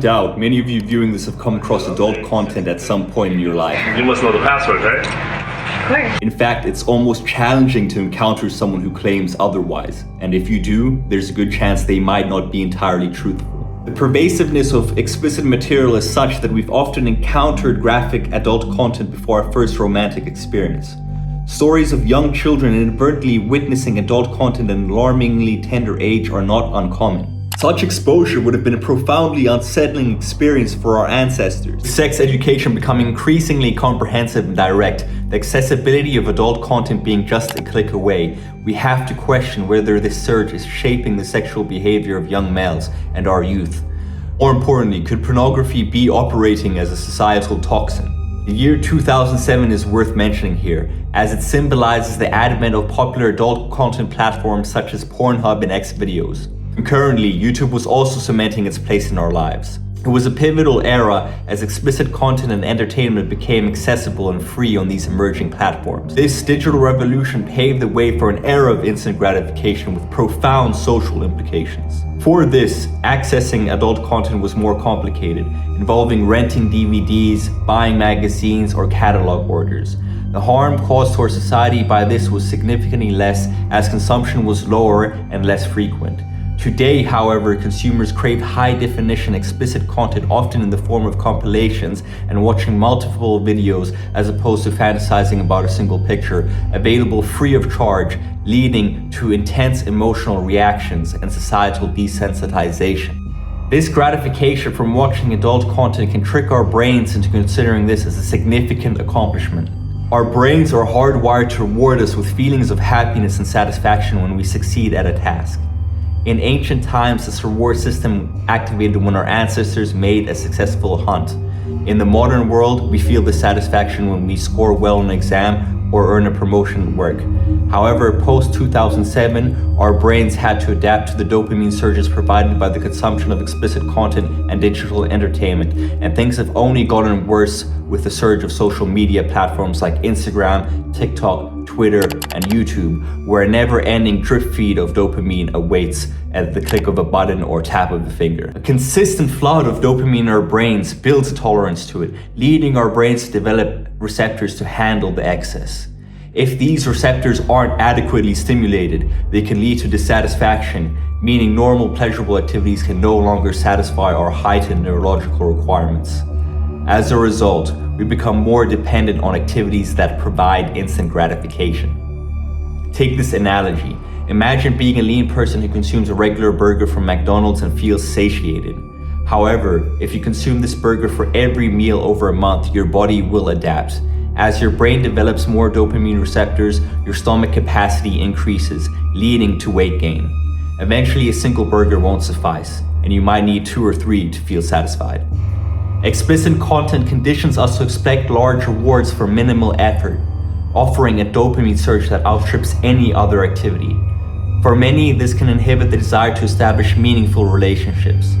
doubt, many of you viewing this have come across adult content at some point in your life. You must know the password, right? In fact, it's almost challenging to encounter someone who claims otherwise. And if you do, there's a good chance they might not be entirely truthful. The pervasiveness of explicit material is such that we've often encountered graphic adult content before our first romantic experience. Stories of young children inadvertently witnessing adult content at an alarmingly tender age are not uncommon. Such exposure would have been a profoundly unsettling experience for our ancestors. Sex education becoming increasingly comprehensive and direct, the accessibility of adult content being just a click away, we have to question whether this surge is shaping the sexual behavior of young males and our youth. More importantly, could pornography be operating as a societal toxin? The year 2007 is worth mentioning here, as it symbolizes the advent of popular adult content platforms such as Pornhub and Xvideos. Concurrently, YouTube was also cementing its place in our lives. It was a pivotal era as explicit content and entertainment became accessible and free on these emerging platforms. This digital revolution paved the way for an era of instant gratification with profound social implications. For this, accessing adult content was more complicated, involving renting DVDs, buying magazines, or catalog orders. The harm caused to our society by this was significantly less as consumption was lower and less frequent. Today, however, consumers crave high-definition explicit content, often in the form of compilations and watching multiple videos as opposed to fantasizing about a single picture, available free of charge, leading to intense emotional reactions and societal desensitization. This gratification from watching adult content can trick our brains into considering this as a significant accomplishment. Our brains are hardwired to reward us with feelings of happiness and satisfaction when we succeed at a task. In ancient times, this reward system activated when our ancestors made a successful hunt. In the modern world, we feel the satisfaction when we score well on an exam or earn a promotion at work. However, post-2007, our brains had to adapt to the dopamine surges provided by the consumption of explicit content and digital entertainment, and things have only gotten worse with the surge of social media platforms like Instagram, TikTok, Twitter, and YouTube, where a never-ending drip feed of dopamine awaits at the click of a button or tap of a finger. A consistent flood of dopamine in our brains builds a tolerance to it, leading our brains to develop receptors to handle the excess. If these receptors aren't adequately stimulated, they can lead to dissatisfaction, meaning normal pleasurable activities can no longer satisfy our heightened neurological requirements. As a result, we become more dependent on activities that provide instant gratification. Take this analogy. Imagine being a lean person who consumes a regular burger from McDonald's and feels satiated. However, if you consume this burger for every meal over a month, your body will adapt. As your brain develops more dopamine receptors, your stomach capacity increases, leading to weight gain. Eventually, a single burger won't suffice, and you might need 2 or 3 to feel satisfied. Explicit content conditions us to expect large rewards for minimal effort, offering a dopamine surge that outstrips any other activity. For many, this can inhibit the desire to establish meaningful relationships.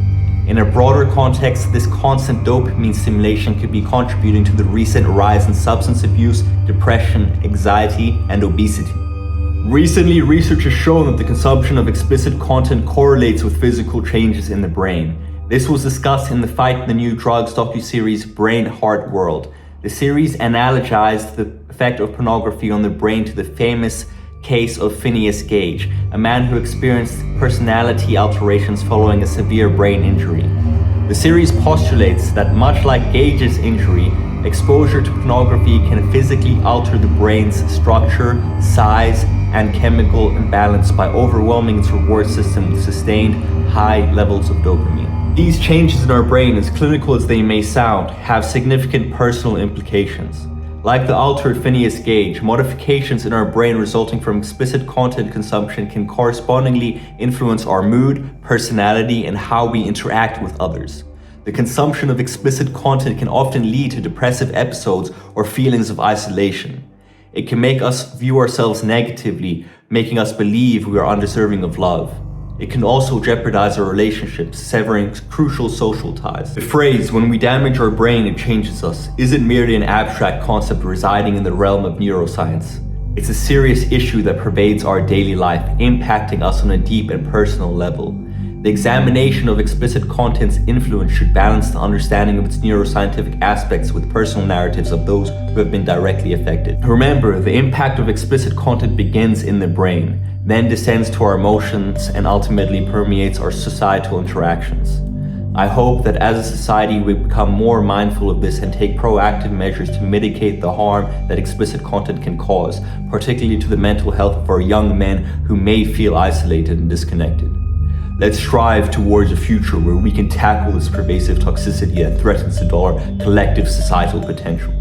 In a broader context, this constant dopamine stimulation could be contributing to the recent rise in substance abuse, depression, anxiety, and obesity. Recently, research has shown that the consumption of explicit content correlates with physical changes in the brain. This was discussed in the Fight the New Drugs docuseries Brain Heart World. The series analogized the effect of pornography on the brain to the famous case of Phineas Gage, a man who experienced personality alterations following a severe brain injury. The series postulates that much like Gage's injury, exposure to pornography can physically alter the brain's structure, size, and chemical imbalance by overwhelming its reward system with sustained high levels of dopamine. These changes in our brain, as clinical as they may sound, have significant personal implications. Like the altered Phineas Gage, modifications in our brain resulting from explicit content consumption can correspondingly influence our mood, personality, and how we interact with others. The consumption of explicit content can often lead to depressive episodes or feelings of isolation. It can make us view ourselves negatively, making us believe we are undeserving of love. It can also jeopardize our relationships, severing crucial social ties. The phrase, "when we damage our brain, it changes us," isn't merely an abstract concept residing in the realm of neuroscience. It's a serious issue that pervades our daily life, impacting us on a deep and personal level. The examination of explicit content's influence should balance the understanding of its neuroscientific aspects with personal narratives of those who have been directly affected. Remember, the impact of explicit content begins in the brain, then descends to our emotions, and ultimately permeates our societal interactions. I hope that as a society we become more mindful of this and take proactive measures to mitigate the harm that explicit content can cause, particularly to the mental health of our young men who may feel isolated and disconnected. Let's strive towards a future where we can tackle this pervasive toxicity that threatens our collective societal potential.